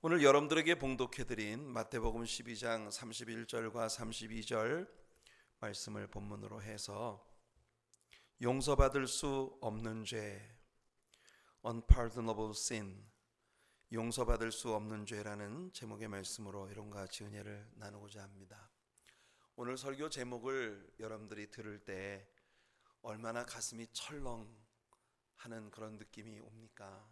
오늘 여러분들에게 봉독해드린 마태복음 12장 31절과 32절 말씀을 본문으로 해서 용서받을 수 없는 죄, Unpardonable Sin, 용서받을 수 없는 죄라는 제목의 말씀으로 여러분과 같이 은혜를 나누고자 합니다. 오늘 설교 제목을 여러분들이 들을 때 얼마나 가슴이 철렁하는 그런 느낌이 옵니까?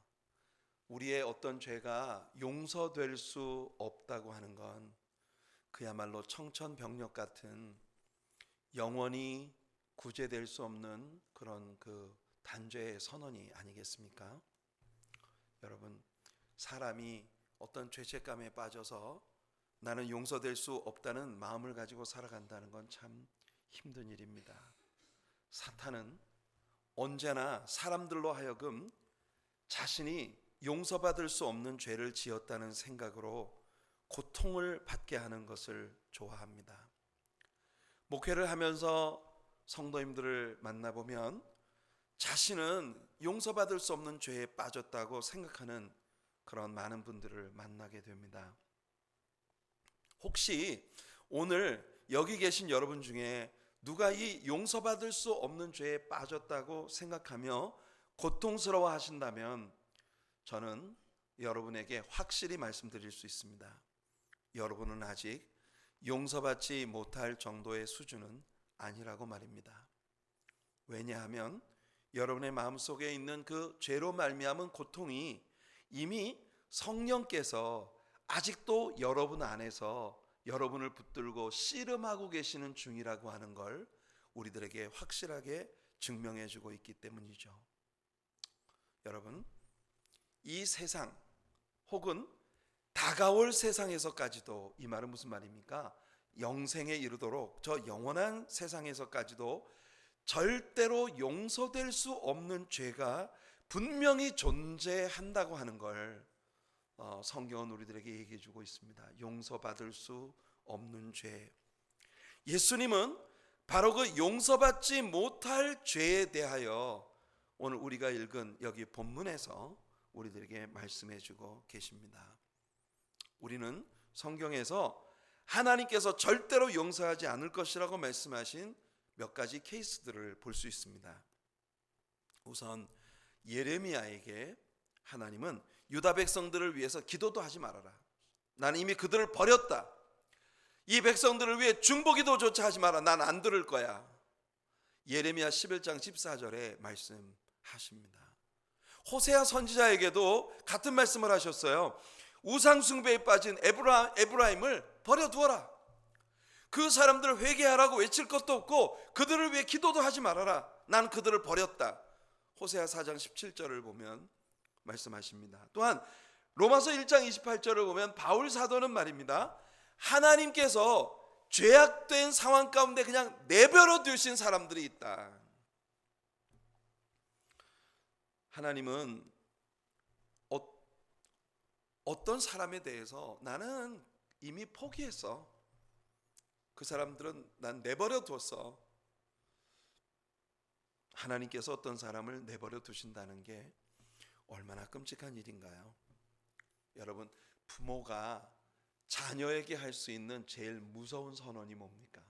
우리의 어떤 죄가 용서될 수 없다고 하는 건 그야말로 청천벽력 같은 영원히 구제될 수 없는 그런 그 단죄의 선언이 아니겠습니까? 여러분, 사람이 어떤 죄책감에 빠져서 나는 용서될 수 없다는 마음을 가지고 살아간다는 건 참 힘든 일입니다. 사탄은 언제나 사람들로 하여금 자신이 용서받을 수 없는 죄를 지었다는 생각으로 고통을 받게 하는 것을 좋아합니다. 목회를 하면서 성도님들을 만나보면 자신은 용서받을 수 없는 죄에 빠졌다고 생각하는 그런 많은 분들을 만나게 됩니다. 혹시 오늘 여기 계신 여러분 중에 누가 이 용서받을 수 없는 죄에 빠졌다고 생각하며 고통스러워 하신다면 저는 여러분에게 확실히 말씀드릴 수 있습니다. 여러분은 아직 용서받지 못할 정도의 수준은 아니라고 말입니다. 왜냐하면 여러분의 마음속에 있는 그 죄로 말미암은 고통이 이미 성령께서 아직도 여러분 안에서 여러분을 붙들고 씨름하고 계시는 중이라고 하는 걸 우리들에게 확실하게 증명해 주고 있기 때문이죠. 여러분, 이 세상 혹은 다가올 세상에서까지도, 이 말은 무슨 말입니까? 영생에 이르도록 저 영원한 세상에서까지도 절대로 용서될 수 없는 죄가 분명히 존재한다고 하는 걸 성경은 우리들에게 얘기해 주고 있습니다. 용서받을 수 없는 죄. 예수님은 바로 그 용서받지 못할 죄에 대하여 오늘 우리가 읽은 여기 본문에서 우리들에게 말씀해 주고 계십니다. 우리는 성경에서 하나님께서 절대로 용서하지 않을 것이라고 말씀하신 몇 가지 케이스들을 볼 수 있습니다. 우선 예레미야에게 하나님은 유다 백성들을 위해서 기도도 하지 말아라. 나는 이미 그들을 버렸다. 이 백성들을 위해 중보기도조차 하지 마라. 난 안 들을 거야. 예레미야 11장 14절에 말씀하십니다. 호세아 선지자에게도 같은 말씀을 하셨어요. 우상 숭배에 빠진 에브라임을 버려두어라. 그 사람들을 회개하라고 외칠 것도 없고 그들을 위해 기도도 하지 말아라. 난 그들을 버렸다. 호세아 4장 17절을 보면 말씀하십니다. 또한 로마서 1장 28절을 보면 바울 사도는 말입니다. 하나님께서 죄악된 상황 가운데 그냥 내버려 두신 사람들이 있다. 하나님은 어떤 사람에 대해서 나는 이미 포기했어. 그 사람들은 난 내버려 뒀어. 하나님께서 어떤 사람을 내버려 두신다는 게 얼마나 끔찍한 일인가요? 여러분, 부모가 자녀에게 할 수 있는 제일 무서운 선언이 뭡니까?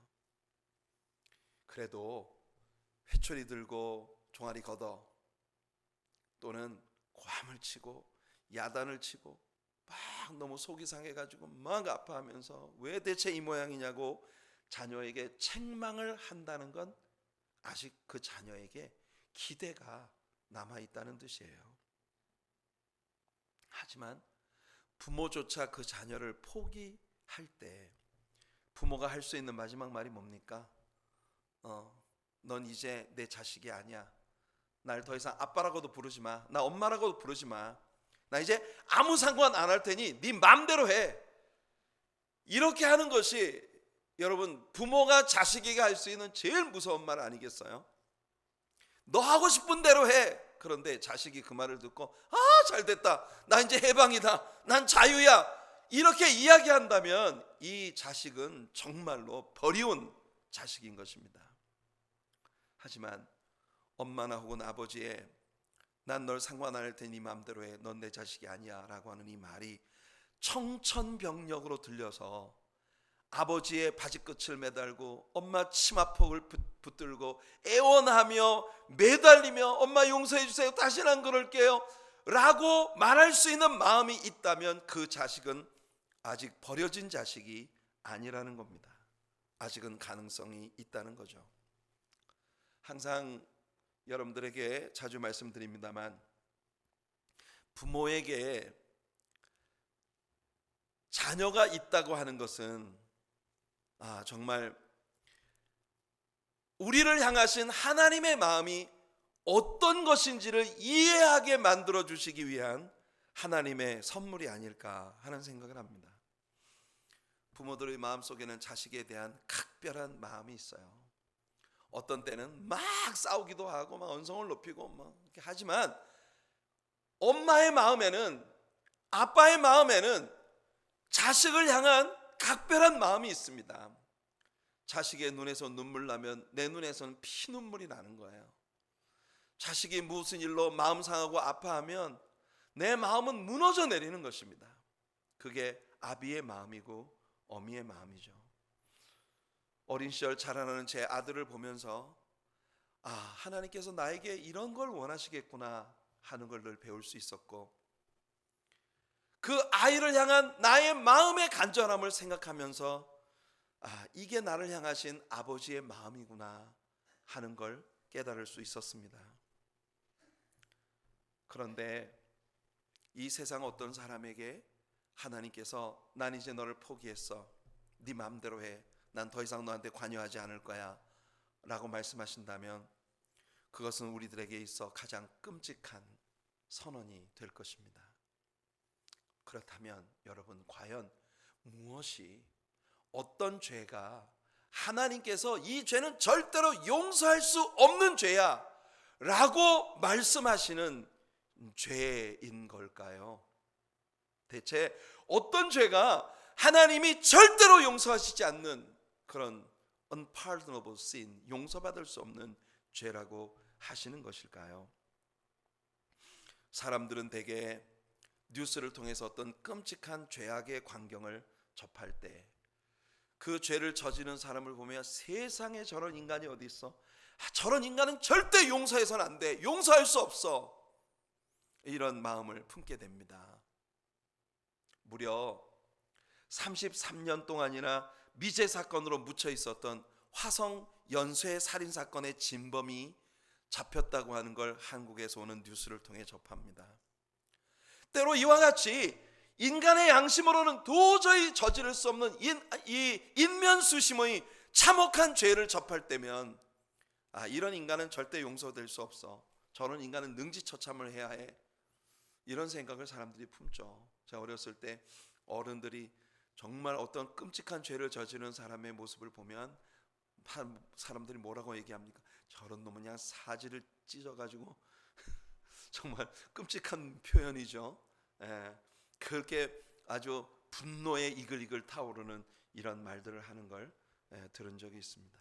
그래도 회초리 들고 종아리 걷어 또는 고함을 치고 야단을 치고 막 너무 속이 상해가지고 막 아파하면서 왜 대체 이 모양이냐고 자녀에게 책망을 한다는 건 아직 그 자녀에게 기대가 남아있다는 뜻이에요. 하지만 부모조차 그 자녀를 포기할 때 부모가 할 수 있는 마지막 말이 뭡니까? 넌 이제 내 자식이 아니야. 날 더 이상 아빠라고도 부르지 마. 나 엄마라고도 부르지 마. 나 이제 아무 상관 안 할 테니 네 맘대로 해. 이렇게 하는 것이 여러분 부모가 자식에게 할 수 있는 제일 무서운 말 아니겠어요? 너 하고 싶은 대로 해. 그런데 자식이 그 말을 듣고 잘됐다. 나 이제 해방이다. 난 자유야. 이렇게 이야기한다면 이 자식은 정말로 버리운 자식인 것입니다. 하지만 엄마나 혹은 아버지의 난 널 상관 안 할 테니 네 마음대로 해. 넌 내 자식이 아니야 라고 하는 이 말이 청천벽력으로 들려서 아버지의 바지끝을 매달고 엄마 치마폭을 붙들고 애원하며 매달리며 엄마 용서해 주세요, 다시는 안 그럴게요 라고 말할 수 있는 마음이 있다면 그 자식은 아직 버려진 자식이 아니라는 겁니다. 아직은 가능성이 있다는 거죠. 항상 여러분들에게 자주 말씀드립니다만, 부모에게 자녀가 있다고 하는 것은 정말 우리를 향하신 하나님의 마음이 어떤 것인지를 이해하게 만들어 주시기 위한 하나님의 선물이 아닐까 하는 생각을 합니다. 부모들의 마음속에는 자식에 대한 각별한 마음이 있어요. 어떤 때는 막 싸우기도 하고 막 언성을 높이고 막 이렇게 하지만, 엄마의 마음에는, 아빠의 마음에는 자식을 향한 각별한 마음이 있습니다. 자식의 눈에서 눈물 나면 내 눈에서는 피눈물이 나는 거예요. 자식이 무슨 일로 마음 상하고 아파하면 내 마음은 무너져 내리는 것입니다. 그게 아비의 마음이고 어미의 마음이죠. 어린 시절 자라나는 제 아들을 보면서 하나님께서 나에게 이런 걸 원하시겠구나 하는 걸 늘 배울 수 있었고, 그 아이를 향한 나의 마음의 간절함을 생각하면서 이게 나를 향하신 아버지의 마음이구나 하는 걸 깨달을 수 있었습니다. 그런데 이 세상 어떤 사람에게 하나님께서 난 이제 너를 포기했어, 네 마음대로 해, 난 더 이상 너한테 관여하지 않을 거야 라고 말씀하신다면, 그것은 우리들에게 있어 가장 끔찍한 선언이 될 것입니다. 그렇다면 여러분, 과연 무엇이, 어떤 죄가 하나님께서 이 죄는 절대로 용서할 수 없는 죄야 라고 말씀하시는 죄인 걸까요? 대체 어떤 죄가 하나님이 절대로 용서하시지 않는 그런 unpardonable sin, 용서받을 수 없는 죄라고 하시는 것일까요? 사람들은 대개 뉴스를 통해서 어떤 끔찍한 죄악의 광경을 접할 때 그 죄를 저지른 사람을 보며 세상에 저런 인간이 어디 있어? 저런 인간은 절대 용서해서는 안 돼, 용서할 수 없어, 이런 마음을 품게 됩니다. 무려 33년 동안이나 미제 사건으로 묻혀 있었던 화성 연쇄 살인 사건의 진범이 잡혔다고 하는 걸 한국에서 오는 뉴스를 통해 접합니다. 때로 이와 같이 인간의 양심으로는 도저히 저지를 수 없는 이 인면수심의 참혹한 죄를 접할 때면 이런 인간은 절대 용서될 수 없어, 저런 인간은 능지처참을 해야 해, 이런 생각을 사람들이 품죠. 제가 어렸을 때 어른들이 정말 어떤 끔찍한 죄를 저지르는 사람의 모습을 보면 사람들이 뭐라고 얘기합니까? 저런 놈은 그냥 사지를 찢어가지고 정말 끔찍한 표현이죠. 그렇게 아주 분노에 이글이글 타오르는 이런 말들을 하는 걸 들은 적이 있습니다.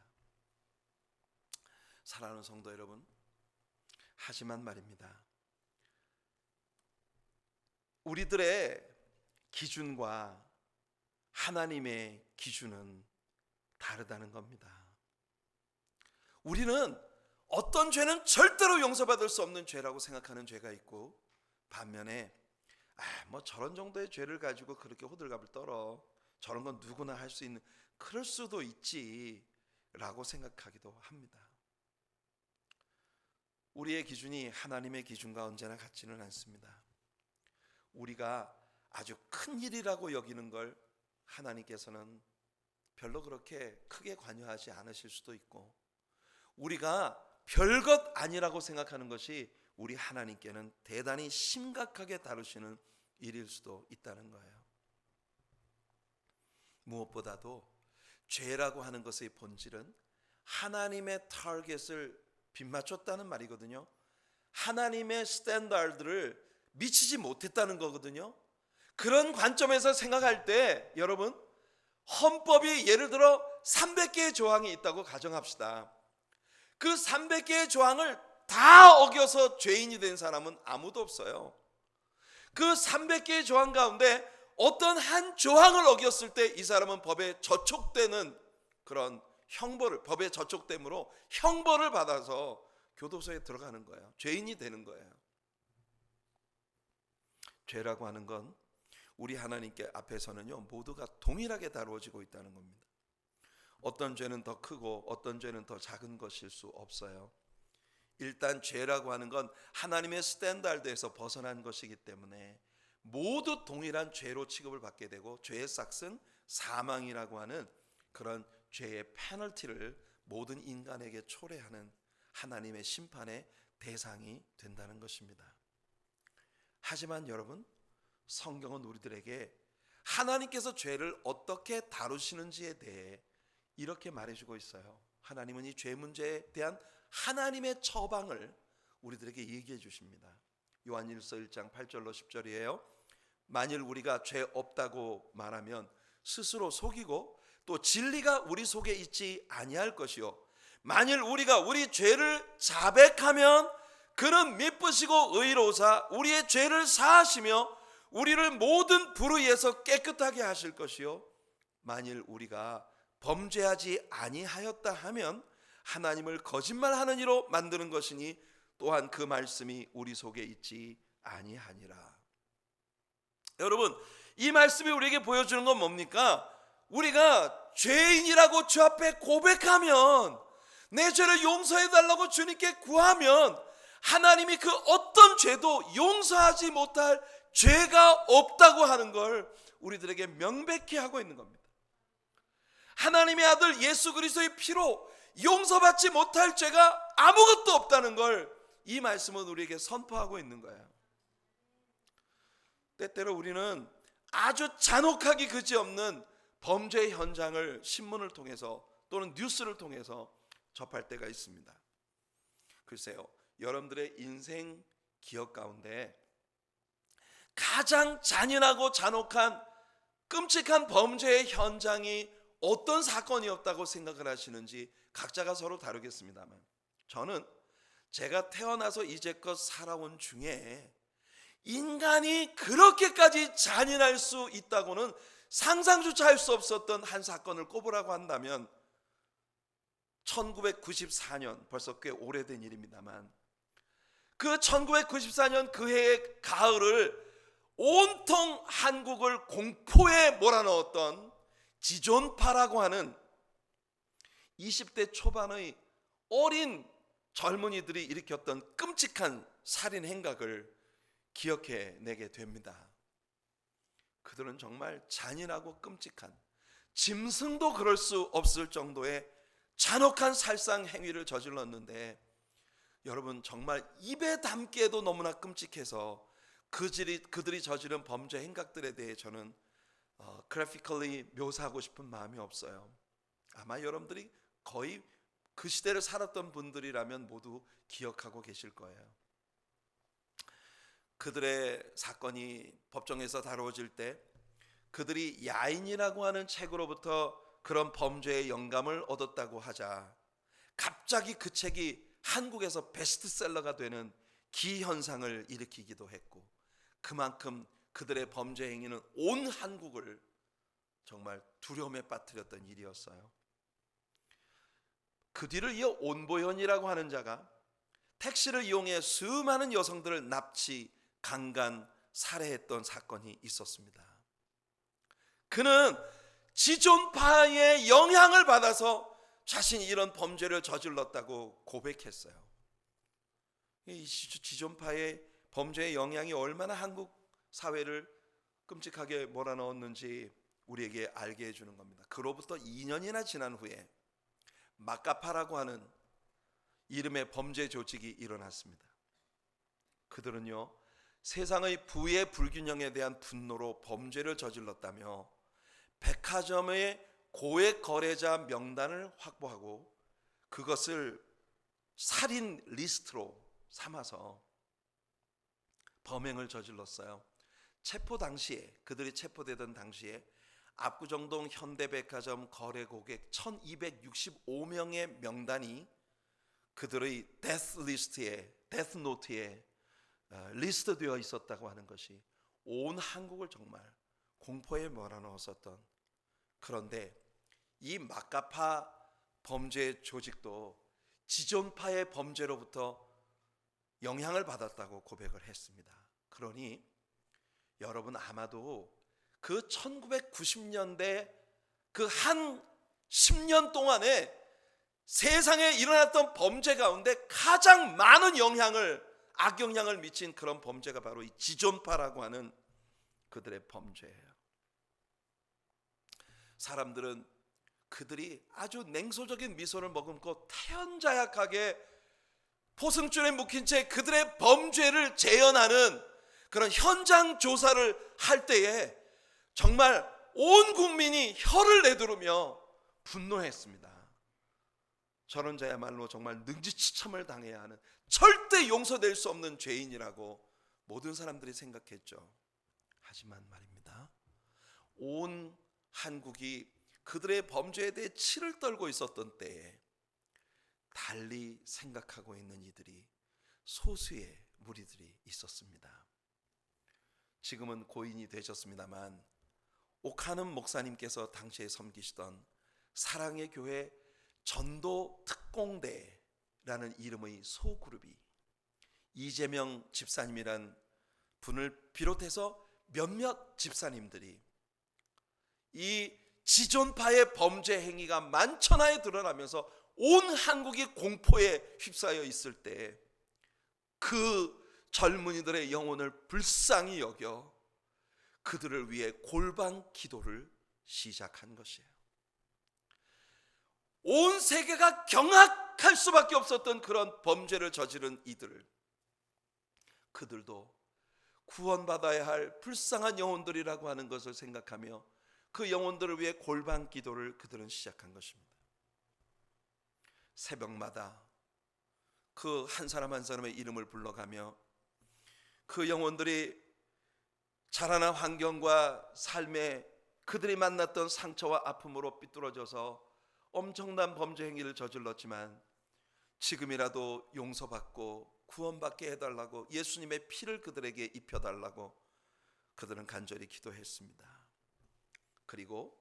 사랑하는 성도 여러분, 하지만 말입니다, 우리들의 기준과 하나님의 기준은 다르다는 겁니다. 우리는 어떤 죄는 절대로 용서받을 수 없는 죄라고 생각하는 죄가 있고, 반면에 뭐 저런 정도의 죄를 가지고 그렇게 호들갑을 떨어, 저런 건 누구나 할 수 있는, 그럴 수도 있지 라고 생각하기도 합니다. 우리의 기준이 하나님의 기준과 언제나 같지는 않습니다. 우리가 아주 큰 일이라고 여기는 걸 하나님께서는 별로 그렇게 크게 관여하지 않으실 수도 있고, 우리가 별것 아니라고 생각하는 것이 우리 하나님께는 대단히 심각하게 다루시는 일일 수도 있다는 거예요. 무엇보다도 죄라고 하는 것의 본질은 하나님의 타겟을 빗맞췄다는 말이거든요. 하나님의 스탠다드를 미치지 못했다는 거거든요. 그런 관점에서 생각할 때 여러분, 헌법이 예를 들어 300개의 조항이 있다고 가정합시다. 그 300개의 조항을 다 어겨서 죄인이 된 사람은 아무도 없어요. 그 300개의 조항 가운데 어떤 한 조항을 어겼을 때 이 사람은 법에 저촉되는 그런 형벌을, 법에 저촉됨으로 형벌을 받아서 교도소에 들어가는 거예요. 죄인이 되는 거예요. 죄라고 하는 건 우리 하나님께 앞에서는요, 모두가 동일하게 다루어지고 있다는 겁니다. 어떤 죄는 더 크고 어떤 죄는 더 작은 것일 수 없어요. 일단 죄라고 하는 건 하나님의 스탠다드에서 벗어난 것이기 때문에 모두 동일한 죄로 취급을 받게 되고, 죄의 삭은 사망이라고 하는 그런 죄의 페널티를 모든 인간에게 초래하는 하나님의 심판의 대상이 된다는 것입니다. 하지만 여러분, 성경은 우리들에게 하나님께서 죄를 어떻게 다루시는지에 대해 이렇게 말해주고 있어요. 하나님은 이 죄 문제에 대한 하나님의 처방을 우리들에게 얘기해 주십니다. 요한일서 1장 8절로 10절이에요. 만일 우리가 죄 없다고 말하면 스스로 속이고 또 진리가 우리 속에 있지 아니할 것이요, 만일 우리가 우리 죄를 자백하면 그는 미쁘시고 의로우사 우리의 죄를 사하시며 우리를 모든 불의에서 깨끗하게 하실 것이요, 만일 우리가 범죄하지 아니하였다 하면 하나님을 거짓말하는 이로 만드는 것이니 또한 그 말씀이 우리 속에 있지 아니하니라. 여러분, 이 말씀이 우리에게 보여주는 건 뭡니까? 우리가 죄인이라고 주 앞에 고백하면, 내 죄를 용서해 달라고 주님께 구하면 하나님이 그 어떤 죄도 용서하지 못할 죄가 없다고 하는 걸 우리들에게 명백히 하고 있는 겁니다. 하나님의 아들 예수 그리스도의 피로 용서받지 못할 죄가 아무것도 없다는 걸 이 말씀은 우리에게 선포하고 있는 거예요. 때때로 우리는 아주 잔혹하기 그지없는 범죄 현장을 신문을 통해서 또는 뉴스를 통해서 접할 때가 있습니다. 글쎄요, 여러분들의 인생 기억 가운데 가장 잔인하고 잔혹한 끔찍한 범죄의 현장이 어떤 사건이었다고 생각을 하시는지 각자가 서로 다르겠습니다만, 저는 제가 태어나서 이제껏 살아온 중에 인간이 그렇게까지 잔인할 수 있다고는 상상조차 할 수 없었던 한 사건을 꼽으라고 한다면 1994년, 벌써 꽤 오래된 일입니다만, 그 1994년 그 해의 가을을 온통 한국을 공포에 몰아넣었던 지존파라고 하는 20대 초반의 어린 젊은이들이 일으켰던 끔찍한 살인 행각을 기억해내게 됩니다. 그들은 정말 잔인하고 끔찍한, 짐승도 그럴 수 없을 정도의 잔혹한 살상 행위를 저질렀는데, 여러분, 정말 입에 담기에도 너무나 끔찍해서 그들이 저지른 범죄 행각들에 대해 저는 그래피컬리 묘사하고 싶은 마음이 없어요. 아마 여러분들이 거의 그 시대를 살았던 분들이라면 모두 기억하고 계실 거예요. 그들의 사건이 법정에서 다루어질 때 그들이 야인이라고 하는 책으로부터 그런 범죄의 영감을 얻었다고 하자 갑자기 그 책이 한국에서 베스트셀러가 되는 기현상을 일으키기도 했고, 그만큼 그들의 범죄 행위는 온 한국을 정말 두려움에 빠뜨렸던 일이었어요. 그 뒤를 이어 온보현이라고 하는 자가 택시를 이용해 수많은 여성들을 납치, 강간, 살해했던 사건이 있었습니다. 그는 지존파의 영향을 받아서 자신이 이런 범죄를 저질렀다고 고백했어요. 이 지존파의 범죄의 영향이 얼마나 한국 사회를 끔찍하게 몰아넣었는지 우리에게 알게 해주는 겁니다. 그로부터 2년이나 지난 후에 마카파라고 하는 이름의 범죄 조직이 일어났습니다. 그들은요, 세상의 부의 불균형에 대한 분노로 범죄를 저질렀다며 백화점의 고액 거래자 명단을 확보하고 그것을 살인 리스트로 삼아서 범행을 저질렀어요. 체포 당시에, 그들이 체포되던 당시에 압구정동 현대백화점 거래 고객 1265명의 명단이 그들의 데스 리스트에, 데스 노트에 리스트되어 있었다고 하는 것이 온 한국을 정말 공포에 몰아넣었었던, 그런데 이 마카파 범죄 조직도 지존파의 범죄로부터 영향을 받았다고 고백을 했습니다. 그러니 여러분 아마도 그 1990년대 그 한 10년 동안에 세상에 일어났던 범죄 가운데 가장 많은 악영향을 미친 그런 범죄가 바로 이 지존파라고 하는 그들의 범죄예요. 사람들은 그들이 아주 냉소적인 미소를 머금고 태연자약하게 포승줄에 묶인 채 그들의 범죄를 재현하는 그런 현장 조사를 할 때에 정말 온 국민이 혀를 내두르며 분노했습니다. 저런 자야말로 정말 능지치참을 당해야 하는, 절대 용서될 수 없는 죄인이라고 모든 사람들이 생각했죠. 하지만 말입니다, 온 한국이 그들의 범죄에 대해 치를 떨고 있었던 때에 달리 생각하고 있는 이들이 소수의 무리들이 있었습니다. 지금은 고인이 되셨습니다만 옥하는 목사님께서 당시에 섬기시던 사랑의 교회 전도 특공대라는 이름의 소그룹이 이재명 집사님이란 분을 비롯해서 몇몇 집사님들이 이 지존파의 범죄 행위가 만천하에 드러나면서 온 한국이 공포에 휩싸여 있을 때 그 젊은이들의 영혼을 불쌍히 여겨 그들을 위해 골방 기도를 시작한 것이에요. 온 세계가 경악할 수밖에 없었던 그런 범죄를 저지른 그들도 구원받아야 할 불쌍한 영혼들이라고 하는 것을 생각하며 그 영혼들을 위해 골방 기도를 그들은 시작한 것입니다. 새벽마다 그 한 사람 한 사람의 이름을 불러가며 그 영혼들이 자라난 환경과 삶에 그들이 만났던 상처와 아픔으로 삐뚤어져서 엄청난 범죄 행위를 저질렀지만 지금이라도 용서받고 구원받게 해달라고, 예수님의 피를 그들에게 입혀달라고 그들은 간절히 기도했습니다. 그리고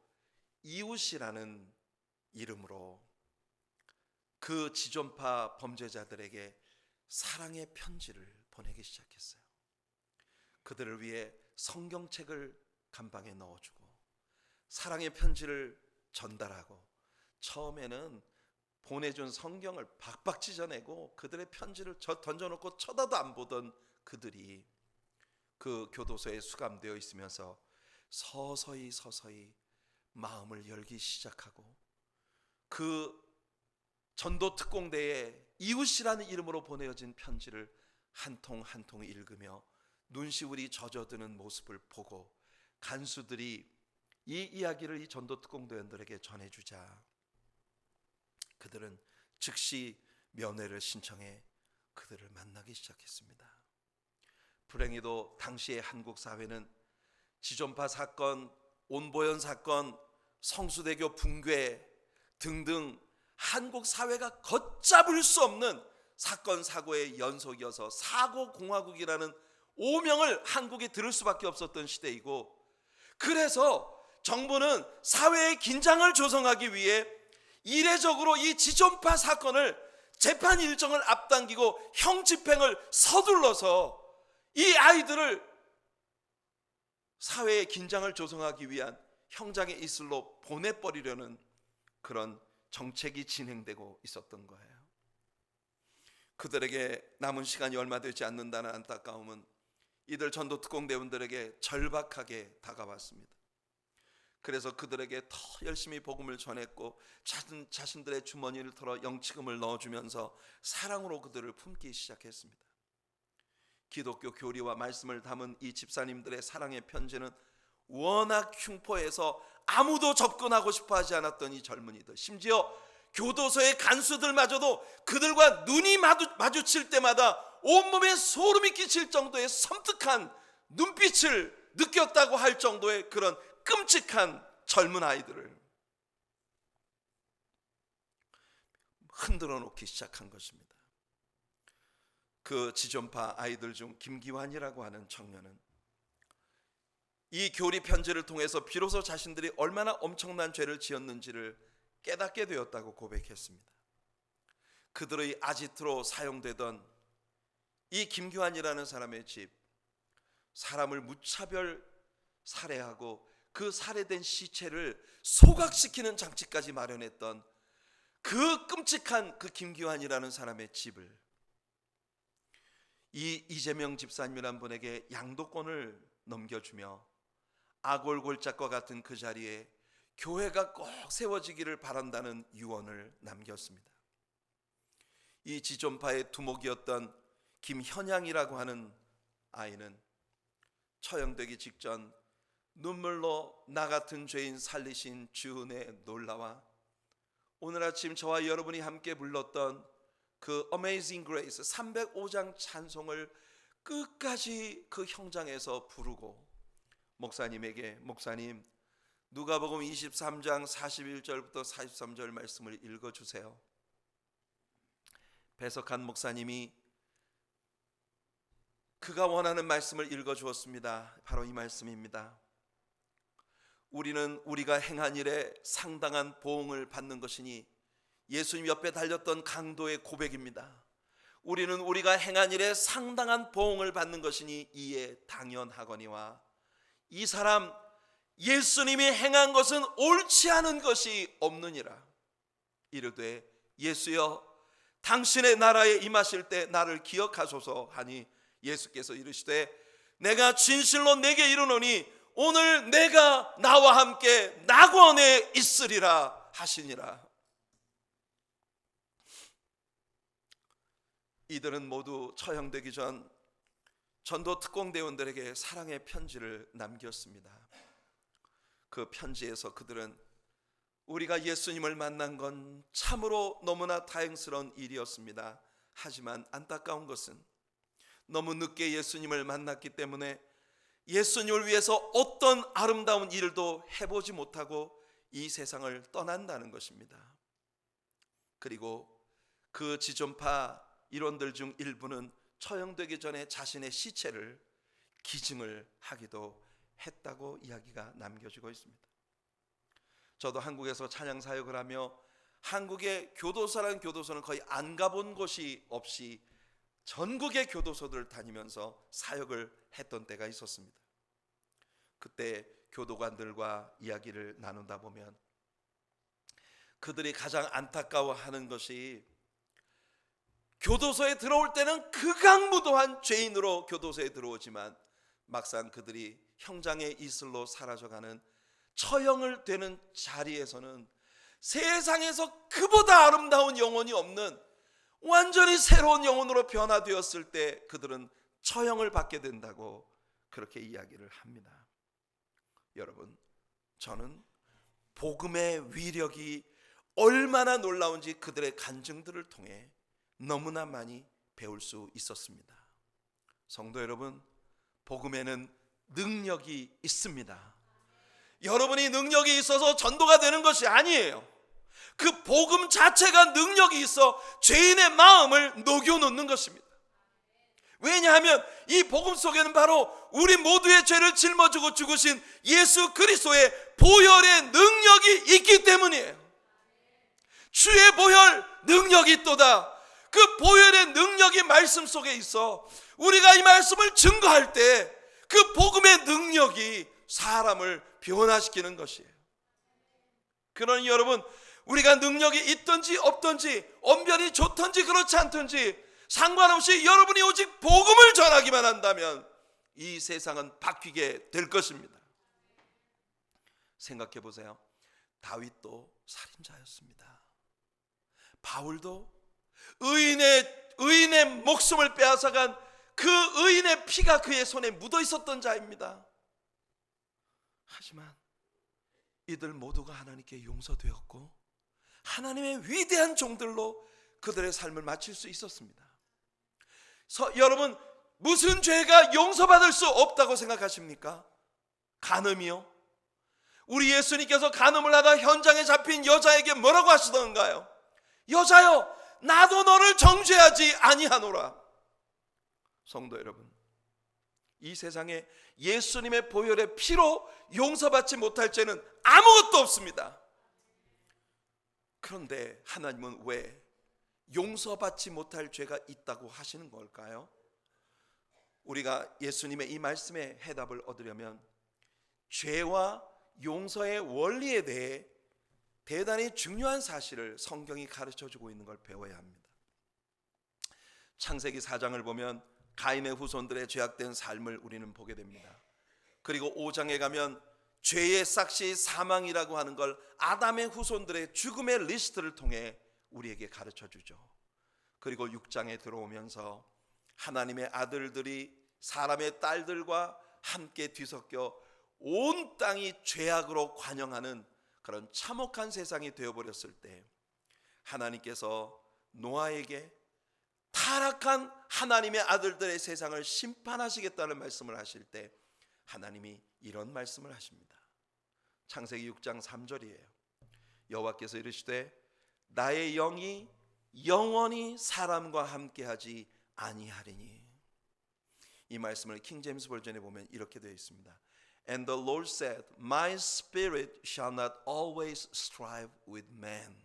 이웃이라는 이름으로 그 지존파 범죄자들에게 사랑의 편지를 보내기 시작했어요. 그들을 위해 성경책을 간방에 넣어주고 사랑의 편지를 전달하고, 처음에는 보내준 성경을 박박 찢어내고 그들의 편지를 던져놓고 쳐다도 안 보던 그들이 그 교도소에 수감되어 있으면서 서서히 마음을 열기 시작하고 그 전도 특공대에 이웃이라는 이름으로 보내어진 편지를 한 통 한 통 읽으며 눈시울이 젖어드는 모습을 보고 간수들이 이 이야기를 이 전도 특공대원들에게 전해주자 그들은 즉시 면회를 신청해 그들을 만나기 시작했습니다. 불행히도 당시의 한국 사회는 지존파 사건, 온보현 사건, 성수대교 붕괴 등등 한국 사회가 걷잡을 수 없는 사건 사고의 연속이어서 사고공화국이라는 오명을 한국이 들을 수밖에 없었던 시대이고, 그래서 정부는 사회의 긴장을 조성하기 위해 이례적으로 이 지존파 사건을 재판 일정을 앞당기고 형 집행을 서둘러서 이 아이들을 사회의 긴장을 조성하기 위한 형장의 이슬로 보내버리려는 그런 정책이 진행되고 있었던 거예요. 그들에게 남은 시간이 얼마 되지 않는다는 안타까움은 이들 전도특공대원들에게 절박하게 다가왔습니다. 그래서 그들에게 더 열심히 복음을 전했고 자신들의 주머니를 털어 영치금을 넣어주면서 사랑으로 그들을 품기 시작했습니다. 기독교 교리와 말씀을 담은 이 집사님들의 사랑의 편지는 워낙 흉포해서 아무도 접근하고 싶어 하지 않았던 이 젊은이들, 심지어 교도소의 간수들마저도 그들과 눈이 마주칠 때마다 온몸에 소름이 끼칠 정도의 섬뜩한 눈빛을 느꼈다고 할 정도의 그런 끔찍한 젊은 아이들을 흔들어 놓기 시작한 것입니다. 그 지존파 아이들 중 김기환이라고 하는 청년은 이 교리 편지를 통해서 비로소 자신들이 얼마나 엄청난 죄를 지었는지를 깨닫게 되었다고 고백했습니다. 그들의 아지트로 사용되던 이 김규환이라는 사람의 집, 사람을 무차별 살해하고 그 살해된 시체를 소각시키는 장치까지 마련했던 그 끔찍한 그 김규환이라는 사람의 집을 이 이재명 집사님이란 분에게 양도권을 넘겨주며 아골골짝과 같은 그 자리에 교회가 꼭 세워지기를 바란다는 유언을 남겼습니다. 이 지존파의 두목이었던 김현양이라고 하는 아이는 처형되기 직전 눈물로 나 같은 죄인 살리신 주 은혜에 놀라와 오늘 아침 저와 여러분이 함께 불렀던 그 Amazing Grace 305장 찬송을 끝까지 그 형장에서 부르고 목사님에게 목사님 누가복음 23장 41절부터 43절 말씀을 읽어주세요. 배석한 목사님이 그가 원하는 말씀을 읽어주었습니다. 바로 이 말씀입니다. 우리는 우리가 행한 일에 상당한 보응을 받는 것이니 예수님 옆에 달렸던 강도의 고백입니다. 우리는 우리가 행한 일에 상당한 보응을 받는 것이니 이에 당연하거니와 이 사람 예수님이 행한 것은 옳지 않은 것이 없느니라. 이르되 예수여 당신의 나라에 임하실 때 나를 기억하소서 하니 예수께서 이르시되 내가 진실로 내게 이르노니 오늘 내가 나와 함께 낙원에 있으리라 하시니라. 이들은 모두 처형되기 전 전도 특공대원들에게 사랑의 편지를 남겼습니다. 그 편지에서 그들은 우리가 예수님을 만난 건 참으로 너무나 다행스러운 일이었습니다. 하지만 안타까운 것은 너무 늦게 예수님을 만났기 때문에 예수님을 위해서 어떤 아름다운 일도 해보지 못하고 이 세상을 떠난다는 것입니다. 그리고 그 지존파 일원들 중 일부는 처형되기 전에 자신의 시체를 기증을 하기도 했다고 이야기가 남겨지고 있습니다. 저도 한국에서 찬양 사역을 하며 한국의 교도소라는 교도소는 거의 안 가본 곳이 없이 전국의 교도소들을 다니면서 사역을 했던 때가 있었습니다. 그때 교도관들과 이야기를 나누다 보면 그들이 가장 안타까워하는 것이 교도소에 들어올 때는 극악무도한 죄인으로 교도소에 들어오지만 막상 그들이 형장의 이슬로 사라져가는 처형을 되는 자리에서는 세상에서 그보다 아름다운 영혼이 없는 완전히 새로운 영혼으로 변화되었을 때 그들은 처형을 받게 된다고 그렇게 이야기를 합니다. 여러분, 저는 복음의 위력이 얼마나 놀라운지 그들의 간증들을 통해 너무나 많이 배울 수 있었습니다. 성도 여러분, 복음에는 능력이 있습니다. 여러분이 능력이 있어서 전도가 되는 것이 아니에요. 그 복음 자체가 능력이 있어 죄인의 마음을 녹여놓는 것입니다. 왜냐하면 이 복음 속에는 바로 우리 모두의 죄를 짊어지고 죽으신 예수 그리스도의 보혈의 능력이 있기 때문이에요. 주의 보혈 능력이 있도다. 그 보혈의 능력이 말씀 속에 있어 우리가 이 말씀을 증거할 때 그 복음의 능력이 사람을 변화시키는 것이에요. 그러니 여러분, 우리가 능력이 있든지 없든지 언변이 좋든지 그렇지 않든지 상관없이 여러분이 오직 복음을 전하기만 한다면 이 세상은 바뀌게 될 것입니다. 생각해 보세요. 다윗도 살인자였습니다. 바울도 의인의 목숨을 빼앗아간 그 의인의 피가 그의 손에 묻어 있었던 자입니다. 하지만 이들 모두가 하나님께 용서되었고 하나님의 위대한 종들로 그들의 삶을 마칠 수 있었습니다. 여러분, 무슨 죄가 용서받을 수 없다고 생각하십니까? 간음이요? 우리 예수님께서 간음을 하다 현장에 잡힌 여자에게 뭐라고 하시던가요? 여자여, 나도 너를 정죄하지 아니하노라. 성도 여러분, 이 세상에 예수님의 보혈의 피로 용서받지 못할 죄는 아무것도 없습니다. 그런데 하나님은 왜 용서받지 못할 죄가 있다고 하시는 걸까요? 우리가 예수님의 이 말씀에 해답을 얻으려면 죄와 용서의 원리에 대해 대단히 중요한 사실을 성경이 가르쳐주고 있는 걸 배워야 합니다. 창세기 4장을 보면 가인의 후손들의 죄악된 삶을 우리는 보게 됩니다. 그리고 5장에 가면 죄의 싹시 사망이라고 하는 걸 아담의 후손들의 죽음의 리스트를 통해 우리에게 가르쳐주죠. 그리고 6장에 들어오면서 하나님의 아들들이 사람의 딸들과 함께 뒤섞여 온 땅이 죄악으로 관영하는 그런 참혹한 세상이 되어버렸을 때 하나님께서 노아에게 타락한 하나님의 아들들의 세상을 심판하시겠다는 말씀을 하실 때 하나님이 이런 말씀을 하십니다. 창세기 6장 3절이에요. 여호와께서 이르시되 나의 영이 영원히 사람과 함께하지 아니하리니. 이 말씀을 킹 제임스 버전에 보면 이렇게 되어 있습니다. And the Lord said, My spirit shall not always strive with man.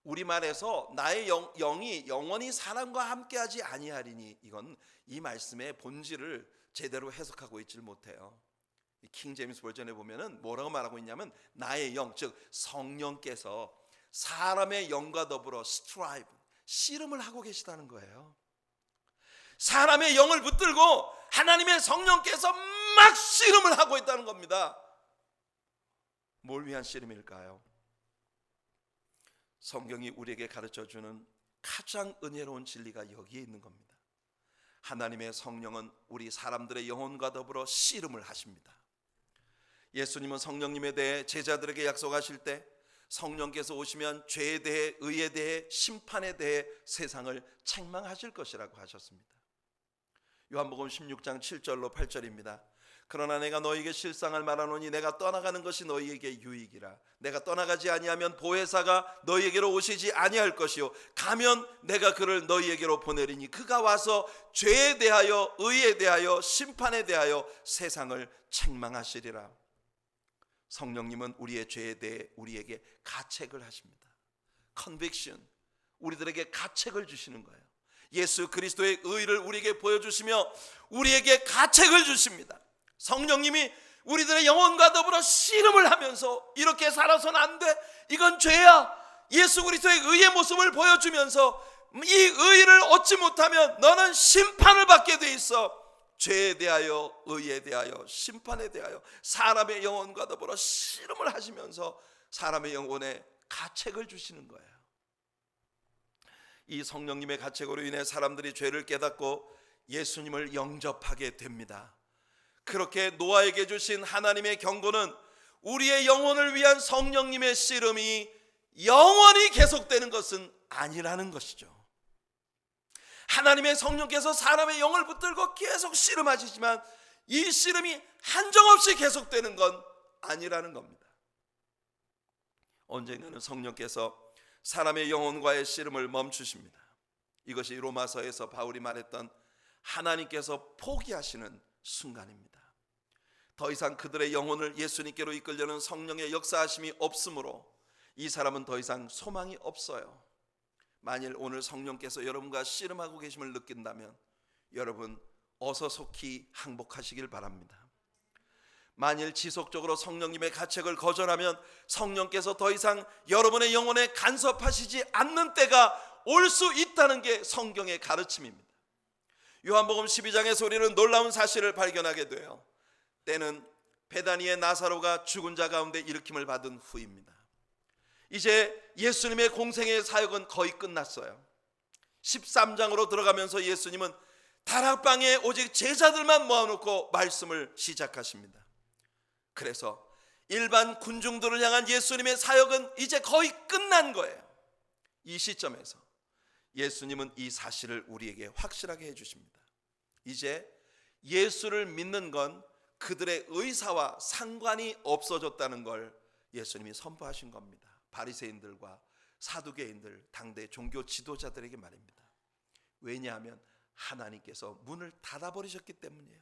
우리말에서 나의 영이 영원히 사람과 함께하지 아니하리니, 이건 이 말씀의 본질을 제대로 해석하고 있질 못해요. 킹 제임스 버전에 보면은 뭐라고 말하고 있냐면 나의 영, 즉 성령께서 사람의 영과 더불어 strive, 씨름을 하고 계시다는 거예요. 사람의 영을 붙들고 하나님의 성령께서 막 씨름을 하고 있다는 겁니다. 뭘 위한 씨름일까요? 성경이 우리에게 가르쳐주는 가장 은혜로운 진리가 여기에 있는 겁니다. 하나님의 성령은 우리 사람들의 영혼과 더불어 씨름을 하십니다. 예수님은 성령님에 대해 제자들에게 약속하실 때 성령께서 오시면 죄에 대해, 의에 대해, 심판에 대해 세상을 책망하실 것이라고 하셨습니다. 요한복음 16장 7절로 8절입니다. 그러나 내가 너희에게 실상을 말하노니 내가 떠나가는 것이 너희에게 유익이라. 내가 떠나가지 아니하면 보혜사가 너희에게로 오시지 아니할 것이요 가면 내가 그를 너희에게로 보내리니 그가 와서 죄에 대하여, 의에 대하여, 심판에 대하여 세상을 책망하시리라. 성령님은 우리의 죄에 대해 우리에게 가책을 하십니다. conviction, 우리들에게 가책을 주시는 거예요. 예수 그리스도의 의를 우리에게 보여주시며 우리에게 가책을 주십니다. 성령님이 우리들의 영혼과 더불어 씨름을 하면서 이렇게 살아서는 안 돼, 이건 죄야, 예수 그리스도의 의의 모습을 보여주면서 이 의를 얻지 못하면 너는 심판을 받게 돼 있어. 죄에 대하여, 의에 대하여, 심판에 대하여 사람의 영혼과 더불어 씨름을 하시면서 사람의 영혼에 가책을 주시는 거예요. 이 성령님의 가책으로 인해 사람들이 죄를 깨닫고 예수님을 영접하게 됩니다. 그렇게 노아에게 주신 하나님의 경고는 우리의 영혼을 위한 성령님의 씨름이 영원히 계속되는 것은 아니라는 것이죠. 하나님의 성령께서 사람의 영을 붙들고 계속 씨름하시지만 이 씨름이 한정없이 계속되는 건 아니라는 겁니다. 언젠가는 성령께서 사람의 영혼과의 씨름을 멈추십니다. 이것이 로마서에서 바울이 말했던 하나님께서 포기하시는 순간입니다. 더 이상 그들의 영혼을 예수님께로 이끌려는 성령의 역사하심이 없으므로 이 사람은 더 이상 소망이 없어요. 만일 오늘 성령께서 여러분과 씨름하고 계심을 느낀다면 여러분 어서 속히 항복하시길 바랍니다. 만일 지속적으로 성령님의 가책을 거절하면 성령께서 더 이상 여러분의 영혼에 간섭하시지 않는 때가 올 수 있다는 게 성경의 가르침입니다. 요한복음 12장에서 우리는 놀라운 사실을 발견하게 돼요. 때는 베다니의 나사로가 죽은 자 가운데 일으킴을 받은 후입니다. 이제 예수님의 공생의 사역은 거의 끝났어요. 13장으로 들어가면서 예수님은 다락방에 오직 제자들만 모아놓고 말씀을 시작하십니다. 그래서 일반 군중들을 향한 예수님의 사역은 이제 거의 끝난 거예요. 이 시점에서 예수님은 이 사실을 우리에게 확실하게 해주십니다. 이제 예수를 믿는 건 그들의 의사와 상관이 없어졌다는 걸 예수님이 선포하신 겁니다. 바리새인들과 사두개인들, 당대 종교 지도자들에게 말입니다. 왜냐하면 하나님께서 문을 닫아버리셨기 때문이에요.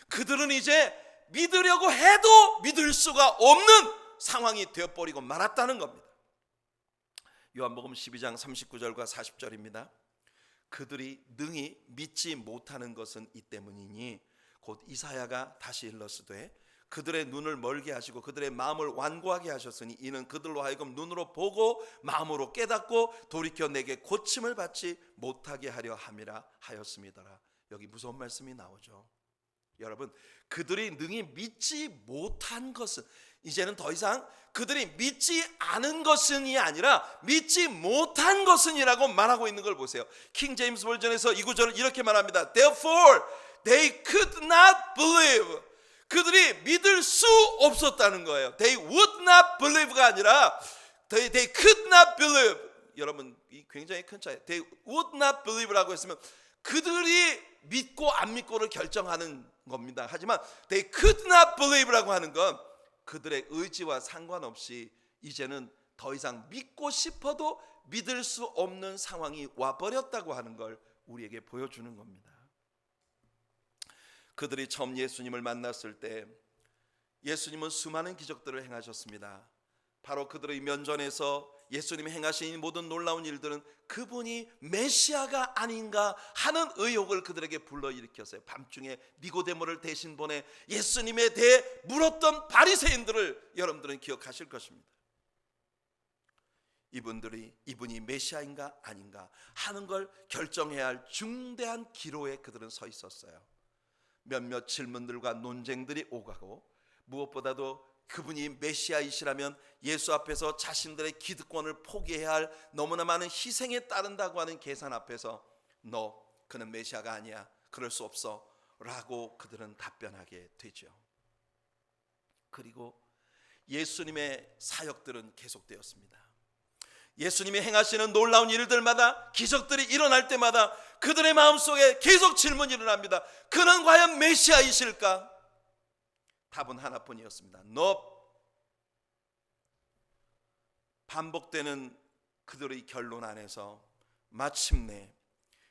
그들은 이제 믿으려고 해도 믿을 수가 없는 상황이 되어버리고 말았다는 겁니다. 요한복음 12장 39절과 40절입니다. 그들이 능히 믿지 못하는 것은 이 때문이니 곧 이사야가 다시 일렀으되 그들의 눈을 멀게 하시고 그들의 마음을 완고하게 하셨으니 이는 그들로 하여금 눈으로 보고 마음으로 깨닫고 돌이켜 내게 고침을 받지 못하게 하려 함이라 하였습니다라. 여기 무서운 말씀이 나오죠. 여러분, 그들이 능히 믿지 못한 것은, 이제는 더 이상 그들이 믿지 않은 것은이 아니라 믿지 못한 것은이라고 말하고 있는 걸 보세요. 킹 제임스 버전에서 이 구절을 이렇게 말합니다. Therefore they could not believe. 그들이 믿을 수 없었다는 거예요. They would not believe가 아니라 they could not believe. 여러분, 이 굉장히 큰 차이. They would not believe라고 했으면 그들이 믿고 안 믿고를 결정하는 겁니다. 하지만 they could not believe라고 하는 건 그들의 의지와 상관없이 이제는 더 이상 믿고 싶어도 믿을 수 없는 상황이 와버렸다고 하는 걸 우리에게 보여주는 겁니다. 그들이 처음 예수님을 만났을 때 예수님은 수많은 기적들을 행하셨습니다. 바로 그들의 면전에서 예수님이 행하신 모든 놀라운 일들은 그분이 메시아가 아닌가 하는 의혹을 그들에게 불러일으켰어요. 밤중에 니고데모를 대신 보내 예수님에 대해 물었던 바리새인들을 여러분들은 기억하실 것입니다. 이분이 메시아인가 아닌가 하는 걸 결정해야 할 중대한 기로에 그들은 서 있었어요. 몇몇 질문들과 논쟁들이 오가고 무엇보다도 그분이 메시아이시라면 예수 앞에서 자신들의 기득권을 포기해야 할 너무나 많은 희생에 따른다고 하는 계산 앞에서 그는 메시아가 아니야, 그럴 수 없어 라고 그들은 답변하게 되죠. 그리고 예수님의 사역들은 계속되었습니다. 예수님이 행하시는 놀라운 일들마다, 기적들이 일어날 때마다 그들의 마음속에 계속 질문이 일어납니다. 그는 과연 메시아이실까? 답은 하나뿐이었습니다. No. 반복되는 그들의 결론 안에서 마침내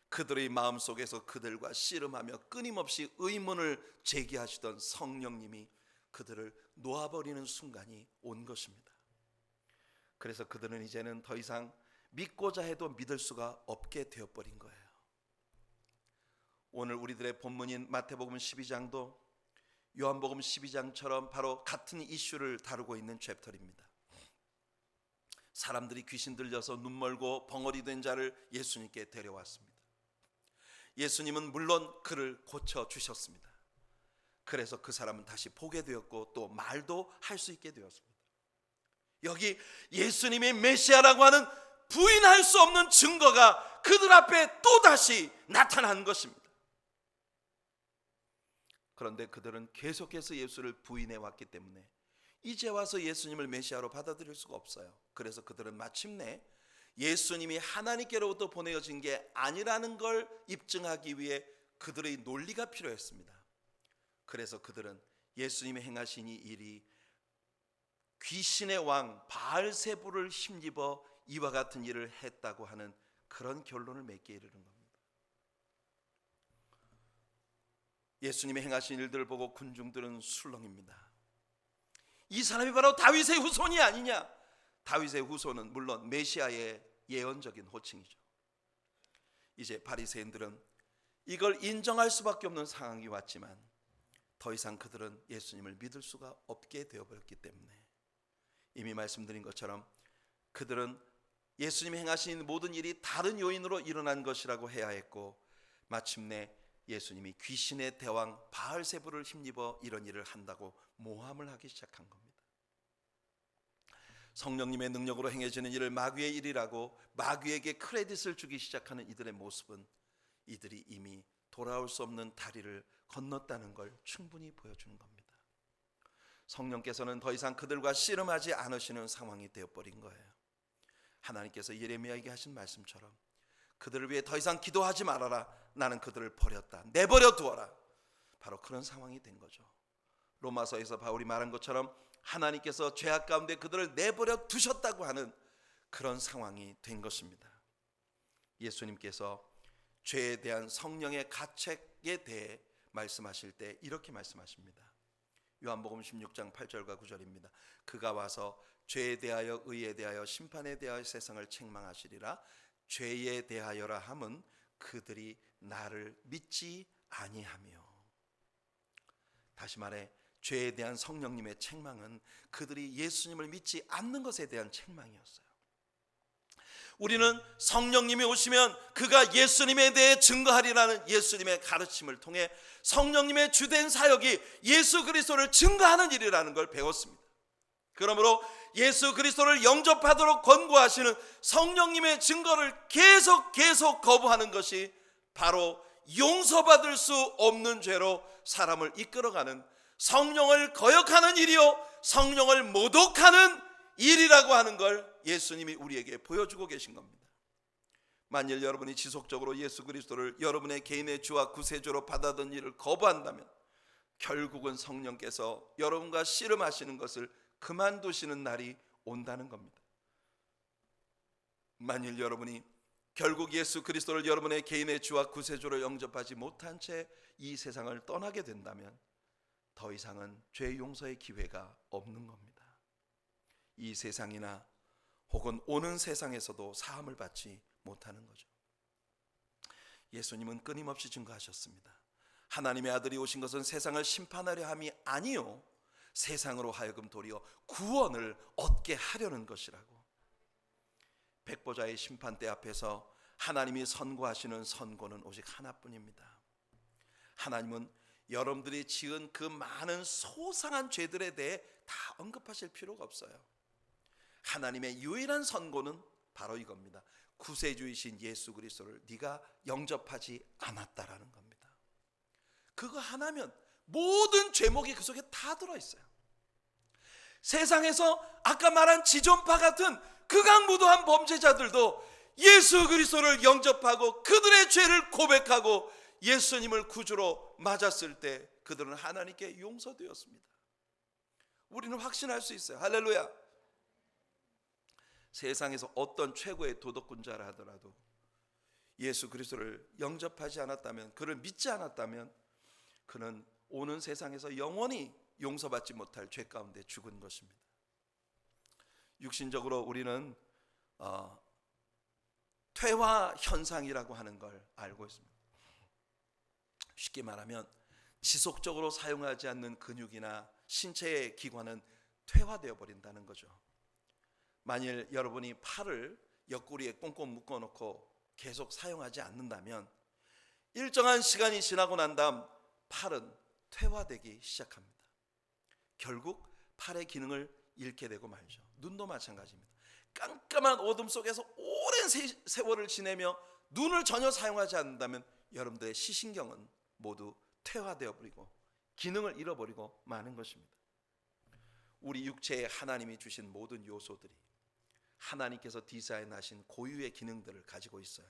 그들의 마음속에서 그들과 씨름하며 끊임없이 의문을 제기하시던 성령님이 그들을 놓아버리는 순간이 온 것입니다. 그래서 그들은 이제는 더 이상 믿고자 해도 믿을 수가 없게 되어버린 거예요. 오늘 우리들의 본문인 마태복음 12장도 요한복음 12장처럼 바로 같은 이슈를 다루고 있는 챕터입니다. 사람들이 귀신 들려서 눈멀고 벙어리 된 자를 예수님께 데려왔습니다. 예수님은 물론 그를 고쳐주셨습니다. 그래서 그 사람은 다시 보게 되었고 또 말도 할 수 있게 되었습니다. 여기 예수님이 메시아라고 하는 부인할 수 없는 증거가 그들 앞에 또다시 나타난 것입니다. 그런데 그들은 계속해서 예수를 부인해 왔기 때문에 이제 와서 예수님을 메시아로 받아들일 수가 없어요. 그래서 그들은 마침내 예수님이 하나님께로부터 보내어진 게 아니라는 걸 입증하기 위해 그들의 논리가 필요했습니다. 그래서 그들은 예수님이 행하신 이 일이 귀신의 왕 바알세부를 힘입어 이와 같은 일을 했다고 하는 그런 결론을 맺게 이르는 겁니다. 예수님이 행하신 일들을 보고 군중들은 술렁입니다. 이 사람이 바로 다윗의 후손이 아니냐? 다윗의 후손은 물론 메시아의 예언적인 호칭이죠. 이제 바리새인들은 이걸 인정할 수밖에 없는 상황이 왔지만 더 이상 그들은 예수님을 믿을 수가 없게 되어버렸기 때문에 이미 말씀드린 것처럼 그들은 예수님이 행하신 모든 일이 다른 요인으로 일어난 것이라고 해야 했고 마침내 예수님이 귀신의 대왕 바알세부를 힘입어 이런 일을 한다고 모함을 하기 시작한 겁니다. 성령님의 능력으로 행해지는 일을 마귀의 일이라고 마귀에게 크레딧을 주기 시작하는 이들의 모습은 이들이 이미 돌아올 수 없는 다리를 건넜다는 걸 충분히 보여주는 겁니다. 성령께서는 더 이상 그들과 씨름하지 않으시는 상황이 되어버린 거예요. 하나님께서 예레미야에게 하신 말씀처럼 그들을 위해 더 이상 기도하지 말아라. 나는 그들을 버렸다. 내버려 두어라. 바로 그런 상황이 된 거죠. 로마서에서 바울이 말한 것처럼 하나님께서 죄악 가운데 그들을 내버려 두셨다고 하는 그런 상황이 된 것입니다. 예수님께서 죄에 대한 성령의 가책에 대해 말씀하실 때 이렇게 말씀하십니다. 요한복음 16장 8절과 9절입니다. 그가 와서 죄에 대하여 의에 대하여 심판에 대하여 세상을 책망하시리라. 죄에 대하여라 함은 그들이 나를 믿지 아니하며. 다시 말해 죄에 대한 성령님의 책망은 그들이 예수님을 믿지 않는 것에 대한 책망이었어요. 우리는 성령님이 오시면 그가 예수님에 대해 증거하리라는 예수님의 가르침을 통해 성령님의 주된 사역이 예수 그리스도를 증거하는 일이라는 걸 배웠습니다. 그러므로 예수 그리스도를 영접하도록 권고하시는 성령님의 증거를 계속 거부하는 것이 바로 용서받을 수 없는 죄로 사람을 이끌어가는, 성령을 거역하는 일이요 성령을 모독하는 일이라고 하는 걸 예수님이 우리에게 보여주고 계신 겁니다. 만일 여러분이 지속적으로 예수 그리스도를 여러분의 개인의 주와 구세주로 받아든 일을 거부한다면 결국은 성령께서 여러분과 씨름하시는 것을 그만두시는 날이 온다는 겁니다. 만일 여러분이 결국 예수 그리스도를 여러분의 개인의 주와 구세주로 영접하지 못한 채 이 세상을 떠나게 된다면 더 이상은 죄 용서의 기회가 없는 겁니다. 이 세상이나 혹은 오는 세상에서도 사함을 받지 못하는 거죠. 예수님은 끊임없이 증거하셨습니다. 하나님의 아들이 오신 것은 세상을 심판하려 함이 아니요 세상으로 하여금 도리어 구원을 얻게 하려는 것이라고. 백보자의 심판대 앞에서 하나님이 선고하시는 선고는 오직 하나뿐입니다. 하나님은 여러분들이 지은 그 많은 소상한 죄들에 대해 다 언급하실 필요가 없어요. 하나님의 유일한 선고는 바로 이겁니다. 구세주이신 예수 그리스도를 네가 영접하지 않았다라는 겁니다. 그거 하나면 모든 죄목이 그 속에 다 들어있어요. 세상에서 아까 말한 지존파 같은 극악무도한 범죄자들도 예수 그리스도를 영접하고 그들의 죄를 고백하고 예수님을 구주로 맞았을 때 그들은 하나님께 용서되었습니다. 우리는 확신할 수 있어요. 할렐루야. 세상에서 어떤 최고의 도덕군자라 하더라도 예수 그리스도를 영접하지 않았다면, 그를 믿지 않았다면 그는 오는 세상에서 영원히 용서받지 못할 죄 가운데 죽은 것입니다. 육신적으로 우리는 퇴화 현상이라고 하는 걸 알고 있습니다. 쉽게 말하면 지속적으로 사용하지 않는 근육이나 신체의 기관은 퇴화되어 버린다는 거죠. 만일 여러분이 팔을 옆구리에 꽁꽁 묶어놓고 계속 사용하지 않는다면 일정한 시간이 지나고 난 다음 팔은 퇴화되기 시작합니다. 결국 팔의 기능을 잃게 되고 말죠. 눈도 마찬가지입니다. 깜깜한 어둠 속에서 오랜 세월을 지내며 눈을 전혀 사용하지 않는다면 여러분들의 시신경은 모두 퇴화되어 버리고 기능을 잃어버리고 마는 것입니다. 우리 육체에 하나님이 주신 모든 요소들이 하나님께서 디자인하신 고유의 기능들을 가지고 있어요.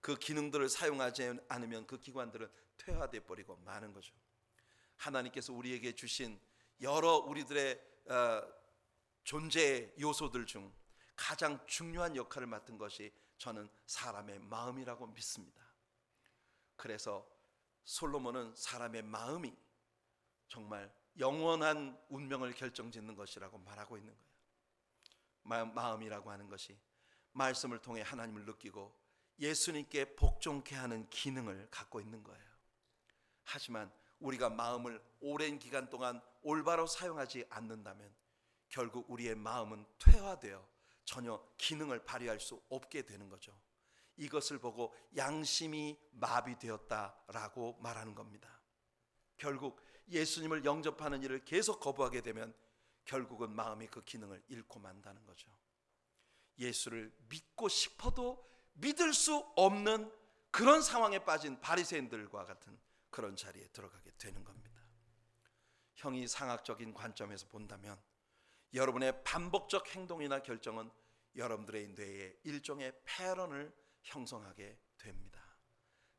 그 기능들을 사용하지 않으면 그 기관들은 퇴화되어 버리고 마는 거죠. 하나님께서 우리에게 주신 여러 우리들의 존재의 요소들 중 가장 중요한 역할을 맡은 것이 저는 사람의 마음이라고 믿습니다. 그래서 솔로몬은 사람의 마음이 정말 영원한 운명을 결정짓는 것이라고 말하고 있는 거예요. 마음이라고 하는 것이 말씀을 통해 하나님을 느끼고 예수님께 복종케 하는 기능을 갖고 있는 거예요. 하지만 우리가 마음을 오랜 기간 동안 올바로 사용하지 않는다면 결국 우리의 마음은 퇴화되어 전혀 기능을 발휘할 수 없게 되는 거죠. 이것을 보고 양심이 마비되었다라고 말하는 겁니다. 결국 예수님을 영접하는 일을 계속 거부하게 되면 결국은 마음이 그 기능을 잃고 만다는 거죠. 예수를 믿고 싶어도 믿을 수 없는 그런 상황에 빠진 바리새인들과 같은 그런 자리에 들어가게 되는 겁니다. 형이 상학적인 관점에서 본다면 여러분의 반복적 행동이나 결정은 여러분들의 뇌에 일종의 패런을 형성하게 됩니다.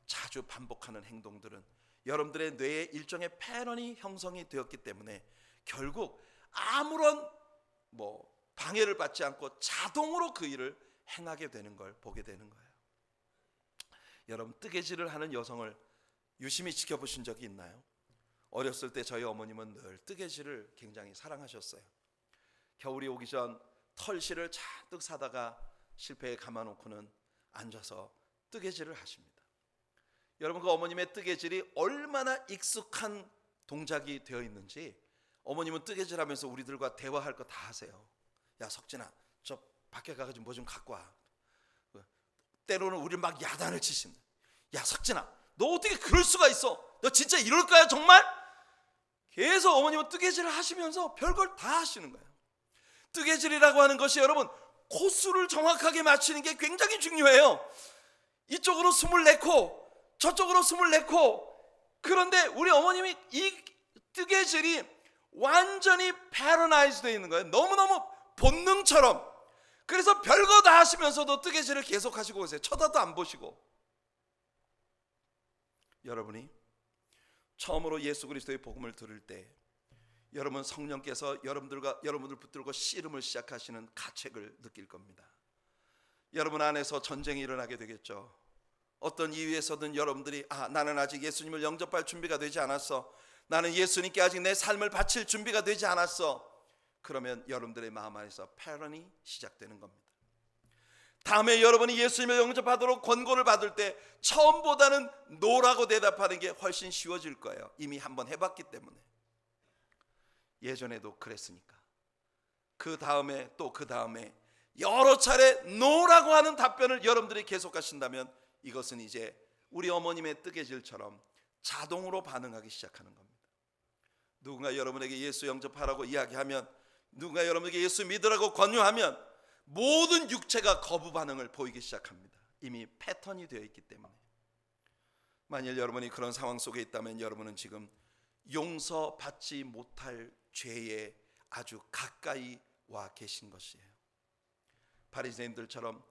자주 반복하는 행동들은 여러분들의 뇌에 일종의 패런이 형성이 되었기 때문에 결국 아무런 방해를 받지 않고 자동으로 그 일을 행하게 되는 걸 보게 되는 거예요. 여러분, 뜨개질을 하는 여성을 유심히 지켜보신 적이 있나요? 어렸을 때 저희 어머님은 늘 뜨개질을 굉장히 사랑하셨어요. 겨울이 오기 전 털실을 잔뜩 사다가 실패에 감아놓고는 앉아서 뜨개질을 하십니다. 여러분, 그 어머님의 뜨개질이 얼마나 익숙한 동작이 되어 있는지, 어머님은 뜨개질하면서 우리들과 대화할 거 다 하세요. 야 석진아, 저 밖에 가가지고 뭐 좀 갖고 와. 때로는 우리를 막 야단을 치십니다. 야 석진아, 너 어떻게 그럴 수가 있어? 너 진짜 이럴 거야 정말? 계속 어머님은 뜨개질을 하시면서 별걸 다 하시는 거예요. 뜨개질이라고 하는 것이 여러분, 코수를 정확하게 맞추는 게 굉장히 중요해요. 이쪽으로 24코, 저쪽으로 24코. 그런데 우리 어머님이 이 뜨개질이 완전히 패러나이즈 되어 있는 거예요. 너무너무 본능처럼. 그래서 별거 다 하시면서도 뜨개질을 계속 하시고 오세요. 쳐다도 안 보시고. 여러분이 처음으로 예수 그리스도의 복음을 들을 때 여러분, 성령께서 여러분들 붙들고 씨름을 시작하시는 가책을 느낄 겁니다. 여러분 안에서 전쟁이 일어나게 되겠죠. 어떤 이유에서든 여러분들이 나는 아직 예수님을 영접할 준비가 되지 않았어. 나는 예수님께 아직 내 삶을 바칠 준비가 되지 않았어. 그러면 여러분들의 마음 안에서 패런이 시작되는 겁니다. 다음에 여러분이 예수님을 영접하도록 권고를 받을 때 처음보다는 노라고 대답하는 게 훨씬 쉬워질 거예요. 이미 한번 해봤기 때문에. 예전에도 그랬으니까. 그 다음에 또 그 다음에 여러 차례 노라고 하는 답변을 여러분들이 계속하신다면 이것은 이제 우리 어머님의 뜨개질처럼 자동으로 반응하기 시작하는 겁니다. 누군가 여러분에게 예수 영접하라고 이야기하면, 누군가 여러분에게 예수 믿으라고 권유하면 모든 육체가 거부 반응을 보이기 시작합니다. 이미 패턴이 되어 있기 때문에. 만일 여러분이 그런 상황 속에 있다면 여러분은 지금 용서받지 못할 죄에 아주 가까이 와 계신 것이에요. 바리새인들처럼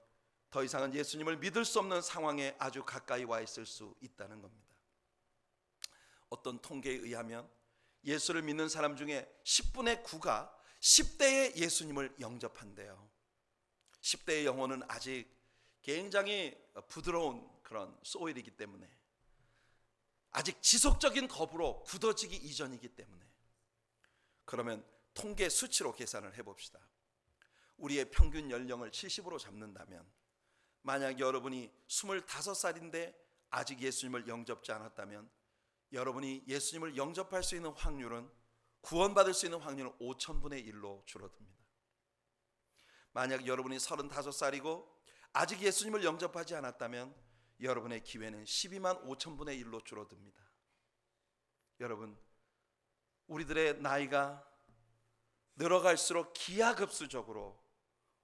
더 이상은 예수님을 믿을 수 없는 상황에 아주 가까이 와 있을 수 있다는 겁니다. 어떤 통계에 의하면 예수를 믿는 사람 중에 10분의 9가 10대에 예수님을 영접한대요. 10대의 영혼은 아직 굉장히 부드러운 그런 소일이기 때문에, 아직 지속적인 겁으로 굳어지기 이전이기 때문에. 그러면 통계 수치로 계산을 해봅시다. 우리의 평균 연령을 70으로 잡는다면, 만약 여러분이 25살인데 아직 예수님을 영접지 않았다면 여러분이 예수님을 영접할 수 있는 확률은, 구원받을 수 있는 확률은 5,000분의 1로 줄어듭니다. 만약 여러분이 35살이고 아직 예수님을 영접하지 않았다면 여러분의 기회는 12만 5천분의 1로 줄어듭니다. 여러분, 우리들의 나이가 늘어갈수록 기하급수적으로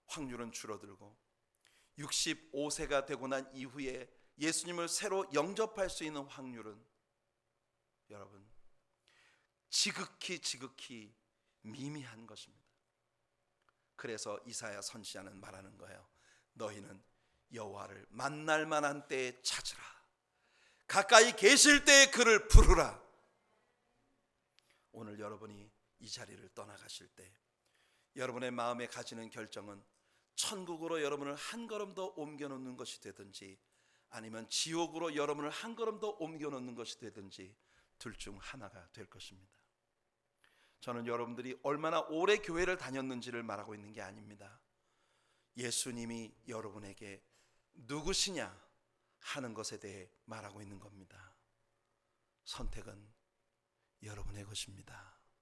확률은 줄어들고 65세가 되고 난 이후에 예수님을 새로 영접할 수 있는 확률은 여러분 지극히 미미한 것입니다. 그래서 이사야 선지자는 말하는 거예요. 너희는 여호와를 만날 만한 때에 찾으라. 가까이 계실 때에 그를 부르라. 오늘 여러분이 이 자리를 떠나가실 때 여러분의 마음에 가지는 결정은 천국으로 여러분을 한 걸음 더 옮겨놓는 것이 되든지, 아니면 지옥으로 여러분을 한 걸음 더 옮겨놓는 것이 되든지 둘 중 하나가 될 것입니다. 저는 여러분들이 얼마나 오래 교회를 다녔는지를 말하고 있는 게 아닙니다. 예수님이 여러분에게 누구시냐 하는 것에 대해 말하고 있는 겁니다. 선택은 여러분의 것입니다.